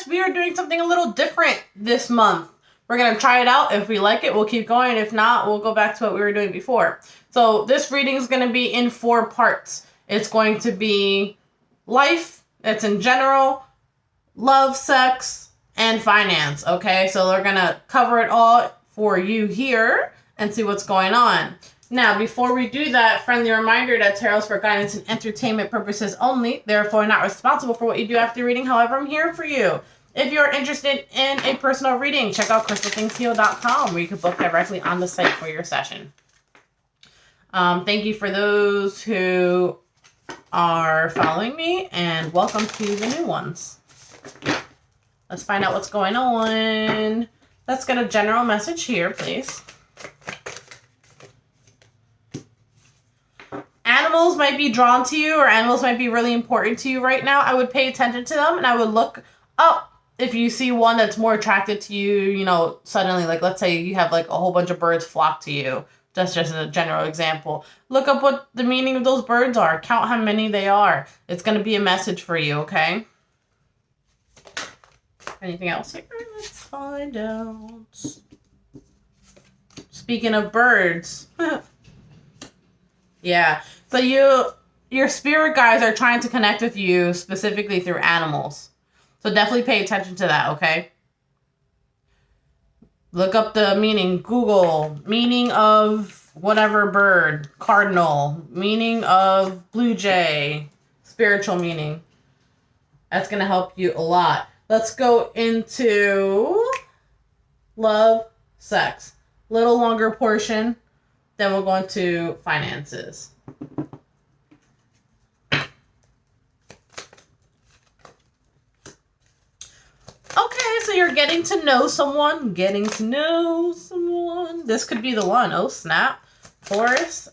we are doing something a little different this month. We're going to try it out. If we like it, we'll keep going. If not, we'll go back to what we were doing before. So this reading is going to be in 4 parts. It's going to be life, it's in general, love, sex, and finance. Okay, so we're going to cover it all for you here and see what's going on. Now, before we do that, friendly reminder that tarot's for guidance and entertainment purposes only, therefore not responsible for what you do after reading. However, I'm here for you. If you're interested in a personal reading, check out Crystalthingsheal.com where you can book directly on the site for your session. Thank you for those who are following me, and welcome to the new ones. Let's find out what's going on. Let's get a general message here, please. Animals might be drawn to you, or animals might be really important to you right now. I would pay attention to them, and I would look up if you see one that's more attracted to you, you know, suddenly, like let's say you have like a whole bunch of birds flock to you. That's just a general example. Look up what the meaning of those birds are. Count how many they are. It's going to be a message for you, okay? Anything else here? Let's find out. Speaking of birds. Yeah. So your spirit guides are trying to connect with you specifically through animals. So definitely pay attention to that, okay? Look up the meaning. Google meaning of whatever bird. Cardinal. Meaning of blue jay. Spiritual meaning. That's going to help you a lot. Let's go into love, sex. Little longer portion. Then we'll go into finances. Okay, so you're getting to know someone. This could be the one. Oh, snap. Taurus.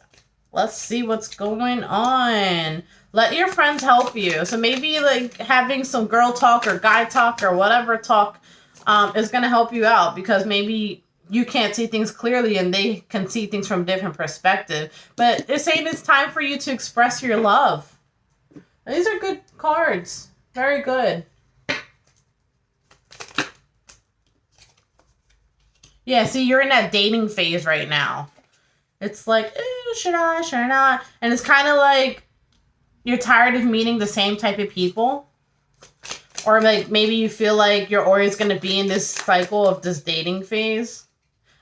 Let's see what's going on. Let your friends help you. So maybe like having some girl talk or guy talk or whatever talk is going to help you out, because maybe you can't see things clearly and they can see things from a different perspective. But it's saying it's time for you to express your love. These are good cards. Very good. Yeah, see, you're in that dating phase right now. It's like, should I, should I not? And it's kind of like you're tired of meeting the same type of people. Or like maybe you feel like you're always going to be in this cycle of this dating phase.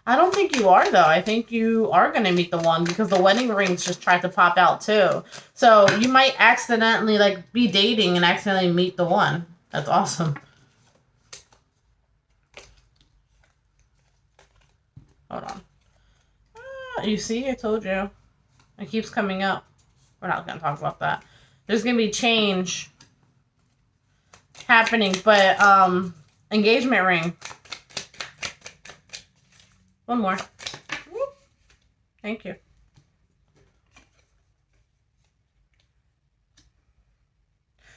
I don't think you are, though. I think you are going to meet the one, because the wedding rings just tried to pop out, too. So you might accidentally like be dating and accidentally meet the one. That's awesome. Hold on. You see? I told you. It keeps coming up. We're not going to talk about that. There's going to be change happening, but engagement ring. One more. Whoop. Thank you.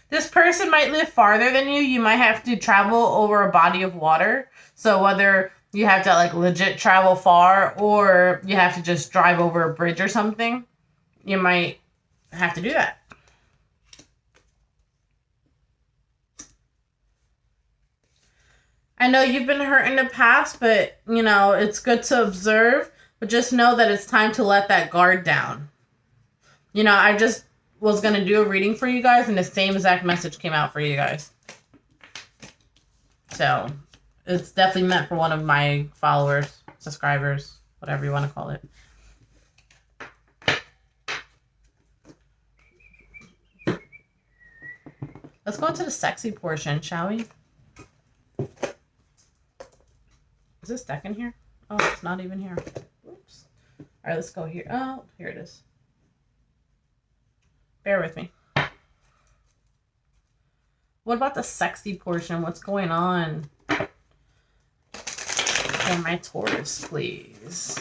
This person might live farther than you. You might have to travel over a body of water. So whether you have to like legit travel far or you have to just drive over a bridge or something, you might have to do that. I know you've been hurt in the past, but, you know, it's good to observe. But just know that it's time to let that guard down. You know, I just was going to do a reading for you guys, and the same exact message came out for you guys. So, it's definitely meant for one of my followers, subscribers, whatever you want to call it. Let's go into the sexy portion, shall we? Is this deck in here? Oh, it's not even here. Oops. All right, let's go here. Oh, here it is. Bear with me. What about the sexy portion? What's going on? For my Taurus, please.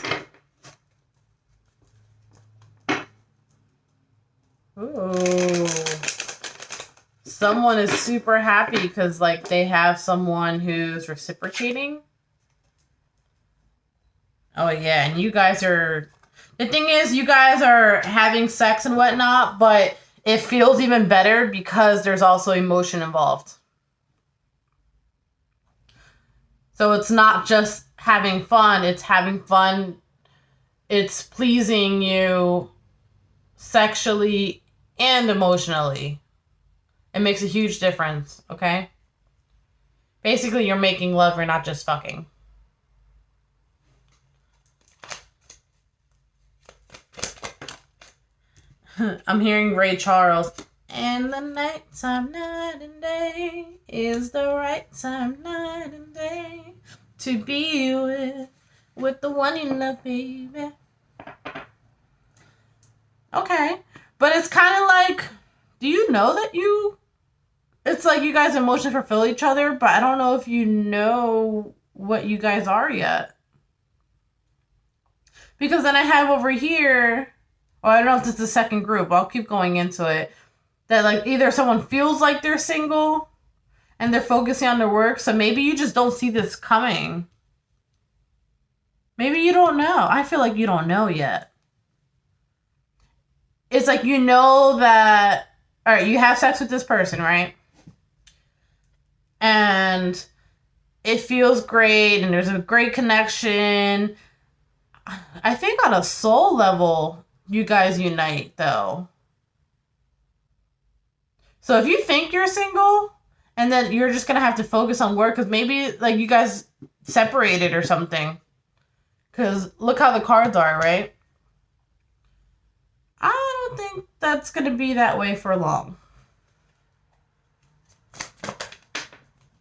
Ooh. Someone is super happy because, like, they have someone who's reciprocating. Oh, yeah, and you guys are... The thing is, you guys are having sex and whatnot, but it feels even better because there's also emotion involved. So it's not just having fun, it's having fun, it's pleasing you sexually and emotionally. It makes a huge difference, okay? Basically, you're making love, you're not just fucking. I'm hearing Ray Charles. And the nighttime, night and day, is the right time, night and day, to be with the one you love, baby. Okay. But it's kind of like, do you know that it's like you guys emotionally fulfill each other, but I don't know if you know what you guys are yet. Because then I have over here, or I don't know if this is the second group, I'll keep going into it, that like either someone feels like they're single and they're focusing on their work, so maybe you just don't see this coming. Maybe you don't know. I feel like you don't know yet. It's like you know that, all right, you have sex with this person, right? And it feels great and there's a great connection. I think on a soul level, you guys unite though. So if you think you're single and then you're just going to have to focus on work because maybe like you guys separated or something. Because look how the cards are, right? I don't think that's going to be that way for long.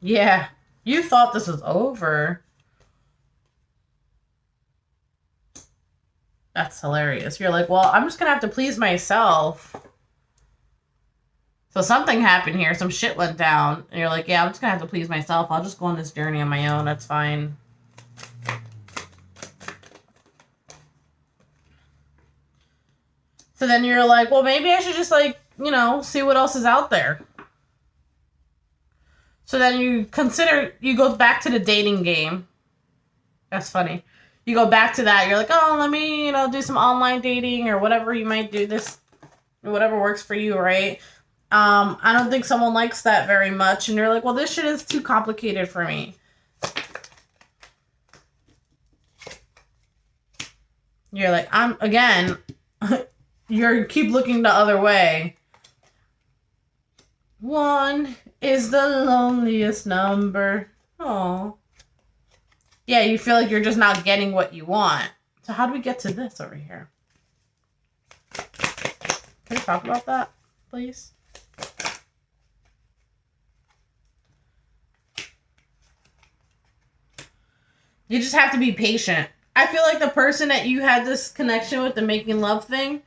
Yeah, you thought this was over. That's hilarious. You're like, well, I'm just going to have to please myself. So something happened here. Some shit went down. And you're like, yeah, I'm just going to have to please myself. I'll just go on this journey on my own. That's fine. So then you're like, well, maybe I should just like, you know, see what else is out there. So then you go back to the dating game. That's funny. You go back to that. You're like, oh, let me, you know, do some online dating or whatever you might do this, whatever works for you, right? I don't think someone likes that very much. And you're like, well, this shit is too complicated for me. You're like, you keep looking the other way. One is the loneliest number. Oh. Yeah, you feel like you're just not getting what you want. So how do we get to this over here? Can we talk about that, please? You just have to be patient. I feel like the person that you had this connection with, the making love thing,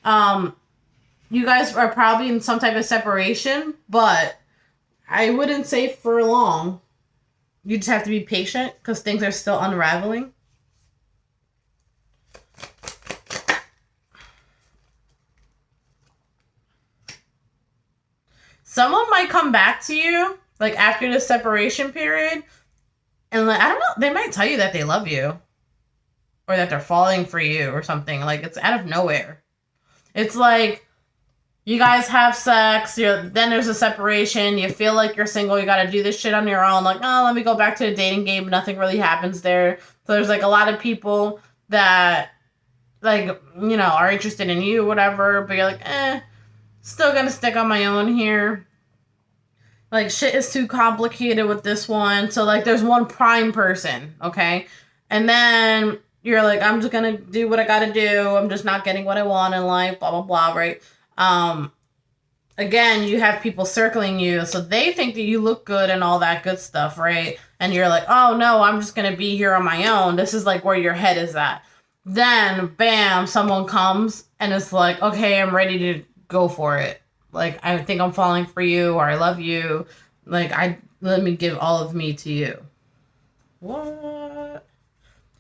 you guys are probably in some type of separation, but I wouldn't say for long. You just have to be patient because things are still unraveling. Someone might come back to you, like after the separation period, and like, I don't know, they might tell you that they love you. Or that they're falling for you or something. Like, it's out of nowhere. It's like, you guys have sex, then there's a separation, you feel like you're single, you gotta do this shit on your own. Like, oh, let me go back to the dating game, nothing really happens there. So there's like a lot of people that, like, you know, are interested in you, whatever, but you're like, still gonna stick on my own here. Like, shit is too complicated with this one. So, like, there's one prime person, okay? And then you're like, I'm just gonna do what I gotta do. I'm just not getting what I want in life, blah, blah, blah, right? Again, you have people circling you, so they think that you look good and all that good stuff, right? And you're like, oh, no, I'm just gonna be here on my own. This is, like, where your head is at. Then, bam, someone comes, and it's like, okay, I'm ready to go for it. Like, I think I'm falling for you, or I love you. Like, let me give all of me to you. What?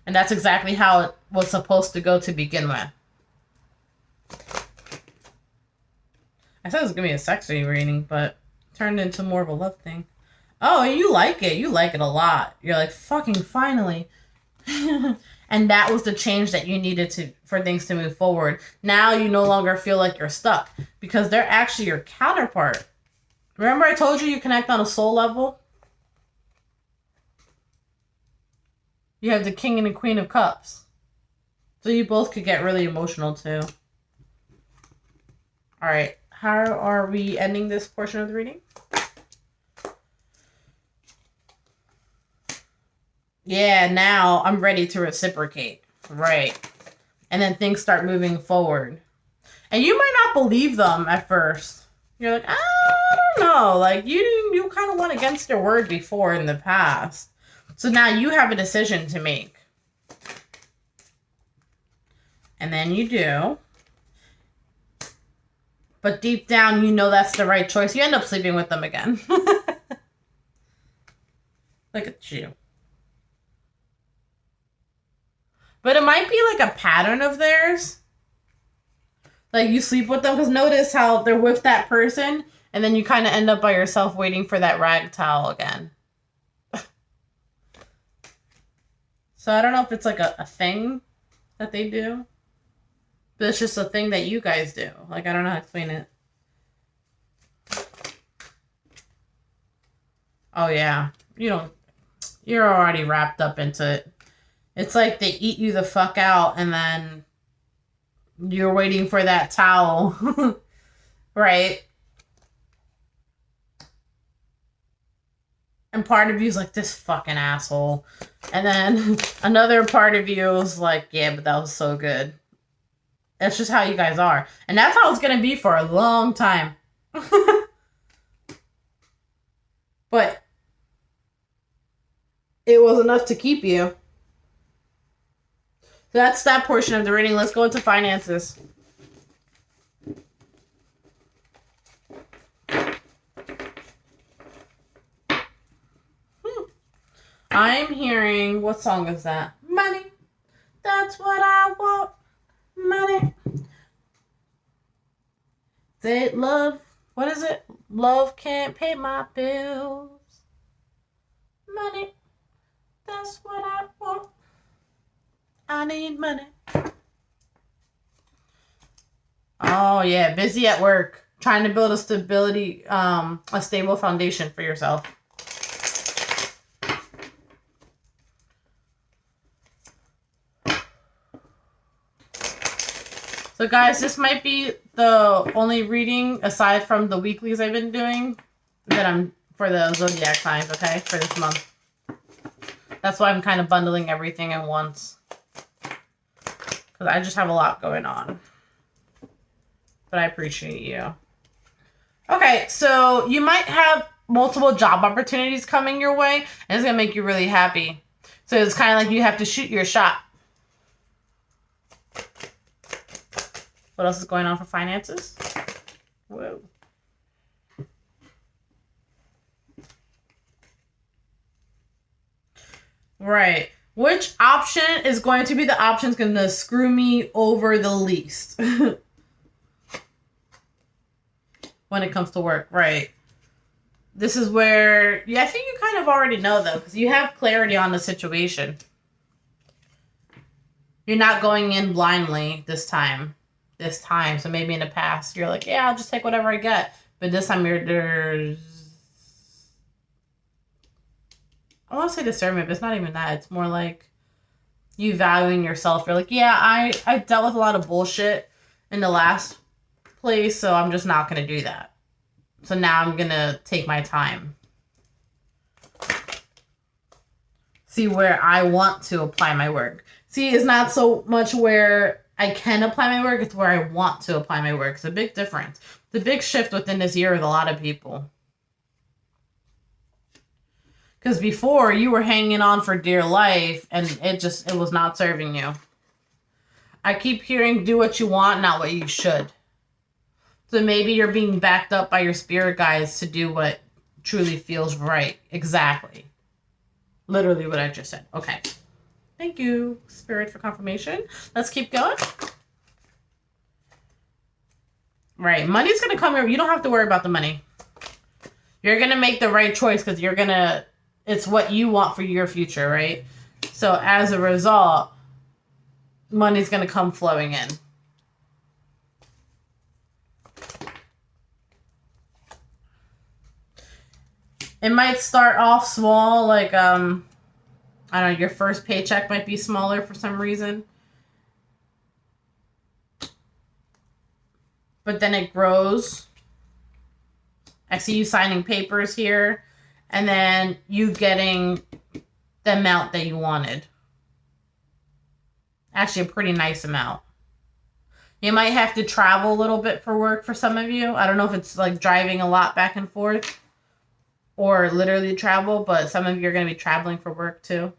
And that's exactly how it was supposed to go to begin with. I thought it was going to be a sexy reading, but it turned into more of a love thing. Oh, you like it. You like it a lot. You're like, fucking finally. And that was the change that you needed for things to move forward. Now you no longer feel like you're stuck because they're actually your counterpart. Remember I told you connect on a soul level? You have the King and the Queen of Cups. So you both could get really emotional too. Alright, how are we ending this portion of the reading? Yeah, now I'm ready to reciprocate. Right. And then things start moving forward. And you might not believe them at first. You're like, I don't know. Like, you kind of went against your word before in the past. So now you have a decision to make. And then you do. But deep down, you know that's the right choice. You end up sleeping with them again. Look at you. But it might be like a pattern of theirs. Like you sleep with them. Because notice how they're with that person. And then you kind of end up by yourself waiting for that rag towel again. So I don't know if it's like a thing that they do. But it's just a thing that you guys do. Like, I don't know how to explain it. Oh, yeah. You're already wrapped up into it. It's like they eat you the fuck out and then you're waiting for that towel. Right? And part of you is like, this fucking asshole. And then another part of you is like, yeah, but that was so good. That's just how you guys are. And that's how it's going to be for a long time. But it was enough to keep you. So that's that portion of the reading. Let's go into finances. I'm hearing, what song is that? Money. That's what I want. Money. Say love. What is it? Love can't pay my bills. Money. That's what I want. I need money. Oh yeah, busy at work. Trying to build a stable foundation for yourself. So guys, this might be the only reading aside from the weeklies I've been doing that I'm for the zodiac signs, okay, for this month. That's why I'm kind of bundling everything at once. Because I just have a lot going on. But I appreciate you. Okay, so you might have multiple job opportunities coming your way, and it's going to make you really happy. So it's kind of like you have to shoot your shot. What else is going on for finances? Whoa. Right. Which option is going to be the option going to screw me over the least? When it comes to work, right? This is where, yeah, I think you kind of already know though, because you have clarity on the situation. You're not going in blindly this time. So maybe in the past, you're like, yeah, I'll just take whatever I get. But this time there's, I want to say discernment, but it's not even that. It's more like you valuing yourself. You're like, yeah, I dealt with a lot of bullshit in the last place, so I'm just not going to do that. So now I'm going to take my time. See where I want to apply my work. See, it's not so much where I can apply my work, it's where I want to apply my work. It's a big difference. It's a big shift within this year with a lot of people. Because before, you were hanging on for dear life, and it was not serving you. I keep hearing, do what you want, not what you should. So maybe you're being backed up by your spirit guides to do what truly feels right. Exactly. Literally what I just said. Okay. Thank you, Spirit, for confirmation. Let's keep going. Right. Money's going to come here. You don't have to worry about the money. You're going to make the right choice because it's what you want for your future, right? So as a result, money's going to come flowing in. It might start off small, like, I don't know, your first paycheck might be smaller for some reason. But then it grows. I see you signing papers here. And then you getting the amount that you wanted. Actually, a pretty nice amount. You might have to travel a little bit for work for some of you. I don't know if it's like driving a lot back and forth or literally travel, but some of you are going to be traveling for work too.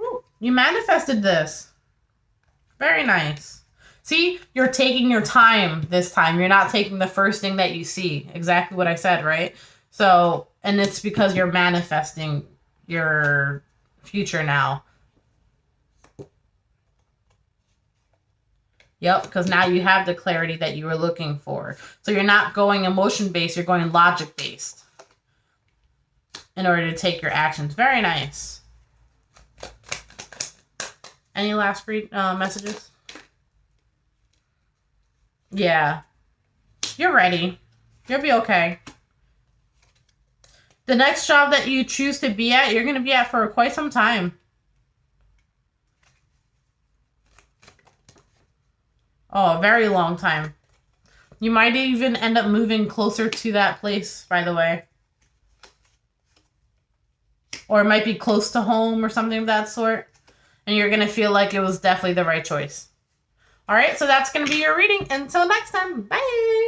Ooh, you manifested this. Very nice. See, you're taking your time this time. You're not taking the first thing that you see. Exactly what I said, right? So, and it's because you're manifesting your future now. Yep, because now you have the clarity that you were looking for. So you're not going emotion-based, you're going logic-based in order to take your actions. Very nice. Any last messages? Yeah. You're ready. You'll be okay. The next job that you choose to be at, you're going to be at for quite some time. Oh, a very long time. You might even end up moving closer to that place, by the way. Or it might be close to home or something of that sort. And you're going to feel like it was definitely the right choice. All right, so that's going to be your reading. Until next time, bye!